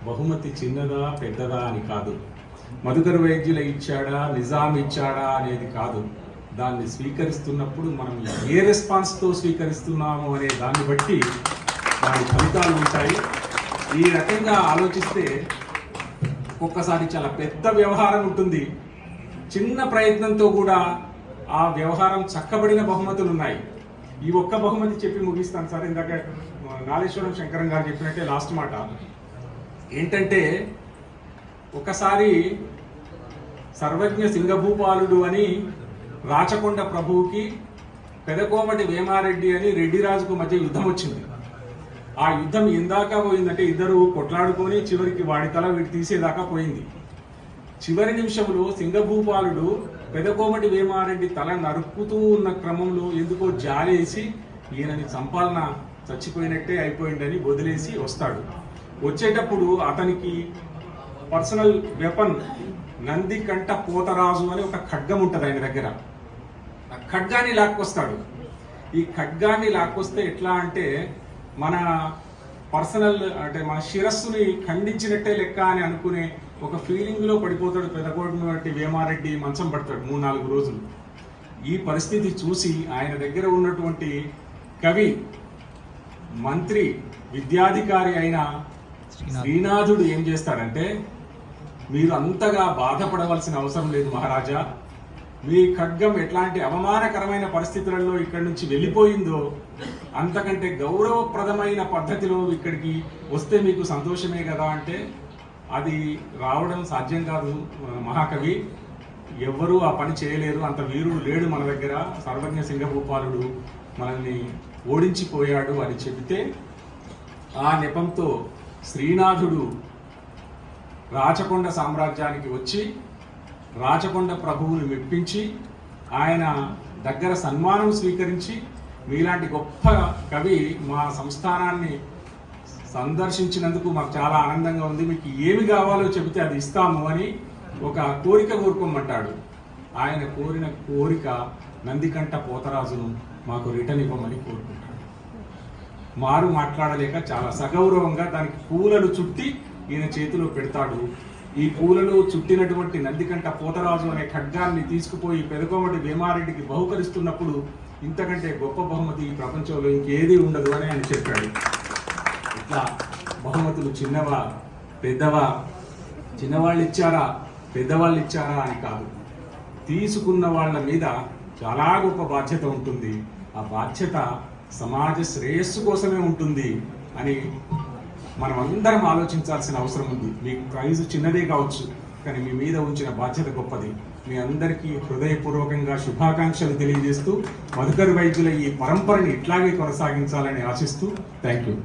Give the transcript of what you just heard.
బహుమతి చిన్నదా పెద్దదా అని కాదు, మధుకర్ వైద్యుల ఇచ్చాడా నిజాం ఇచ్చాడా అనేది కాదు. దాన్ని స్వీకరిస్తున్నప్పుడు మనం ఏ రెస్పాన్స్తో స్వీకరిస్తున్నాము అనే దాన్ని బట్టి దాని ఫలితాలు ఉంటాయి. ఈ రకంగా ఆలోచిస్తే ఒక్కొక్కసారి చాలా పెద్ద వ్యవహారం ఉంటుంది, చిన్న ప్రయత్నంతో కూడా ఆ వ్యవహారం చక్కబడిన బహుమతులు ఉన్నాయి. ఈ ఒక్క బహుమతి చెప్పి ముగిస్తాను సార్. ఇందాక నాలేశ్వరం శంకరం గారు చెప్పినట్టే లాస్ట్ మాట ఏంటంటే, ఒకసారి సర్వజ్ఞ సింగభూపాలుడు అని రాచకొండ ప్రభువుకి పెదకోమటి వేమారెడ్డి అని రెడ్డి రాజుకు మధ్య యుద్ధం వచ్చింది. ఆ యుద్ధం ఎందాకా పోయిందంటే ఇద్దరు కొట్లాడుకొని చివరికి వాడి తల వీటి తీసేదాకా పోయింది. చివరి నిమిషంలో సింగభూపాలుడు పెదకోమటి వేమారెడ్డి తల నరుకుతూ ఉన్న క్రమంలో ఎందుకో జాలేసి ఈయనని చంపాలన చచ్చిపోయినట్టే అయిపోయిందని వదిలేసి వస్తాడు. వచ్చేటప్పుడు అతనికి పర్సనల్ వెపన్ నందికంఠ పోతరాజు అని ఒక ఖడ్గం ఉంటుంది ఆయన దగ్గర. ఆ ఖడ్గాన్ని లాక్కొస్తాడు. ఈ ఖడ్గాన్ని లాక్కొస్తే ఎట్లా అంటే మన పర్సనల్ అంటే మన శిరస్సుని ఖండించినట్టే లెక్క అని అనుకునే ఒక ఫీలింగ్లో పడిపోతాడు. పెదకోటి వేమారెడ్డి మంచం పడతాడు 3-4 రోజులు. ఈ పరిస్థితి చూసి ఆయన దగ్గర ఉన్నటువంటి కవి, మంత్రి, విద్యాధికారి అయిన శ్రీనాథుడు ఏం చేస్తాడంటే, మీరు అంతగా బాధపడవలసిన అవసరం లేదు మహారాజా, మీ ఖడ్గం ఎట్లాంటి అవమానకరమైన పరిస్థితులలో ఇక్కడి నుంచి వెళ్ళిపోయిందో అంతకంటే గౌరవప్రదమైన పద్ధతిలో ఇక్కడికి వస్తే మీకు సంతోషమే కదా అంటే, అది రావడం సాధ్యం కాదు మహాకవి, ఎవ్వరూ ఆ పని చేయలేరు, అంత వీరుడు లేడు మన దగ్గర, సర్వజ్ఞ సింగభూపాలుడు మనల్ని ఓడించిపోయాడు అని చెబితే, ఆ నెపంతో శ్రీనాథుడు రాచకొండ సామ్రాజ్యానికి వచ్చి రాచకొండ ప్రభువుని మెప్పించి ఆయన దగ్గర సన్మానం స్వీకరించి, మీలాంటి గొప్ప కవి మా సంస్థానాన్ని సందర్శించినందుకు మాకు చాలా ఆనందంగా ఉంది, మీకు ఏమి కావాలో చెబితే అది ఇస్తాము అని ఒక కోరిక కోరుకోమంటాడు. ఆయన కోరిన కోరిక నందికంఠ పోతరాజును మాకు రిటర్న్ ఇవ్వమని కోరుకుంటాడు. మారు మాట్లాడలేక చాలా సగౌరవంగా దానికి పూలను చుట్టి ఈయన చేతిలో పెడతాడు. ఈ పూలలో చుట్టినటువంటి నందికంఠ పోతరాజు అనే ఖడ్గాన్ని తీసుకుపోయి పెదకోమటి వేమారెడ్డికి బహుకరిస్తున్నప్పుడు ఇంతకంటే గొప్ప బహుమతి ఈ ప్రపంచంలో ఇంకేదీ ఉండదు అని ఆయన చెప్పాడు. ఇట్లా బహుమతులు చిన్నవా పెద్దవా, చిన్నవాళ్ళు ఇచ్చారా పెద్దవాళ్ళు ఇచ్చారా అని కాదు, తీసుకున్న వాళ్ళ మీద చాలా గొప్ప బాధ్యత ఉంటుంది. ఆ బాధ్యత సమాజ శ్రేయస్సు కోసమే ఉంటుంది అని మనం అందరం ఆలోచించాల్సిన అవసరం ఉంది. మీకు ప్రైజు చిన్నదే కావచ్చు, కానీ మీ మీద ఉంచిన బాధ్యత గొప్పది. మీ అందరికీ హృదయపూర్వకంగా శుభాకాంక్షలు తెలియజేస్తూ మధుకర్ వైద్యుల ఈ పరంపరని ఇట్లాగే కొనసాగించాలని ఆశిస్తూ థ్యాంక్ యూ.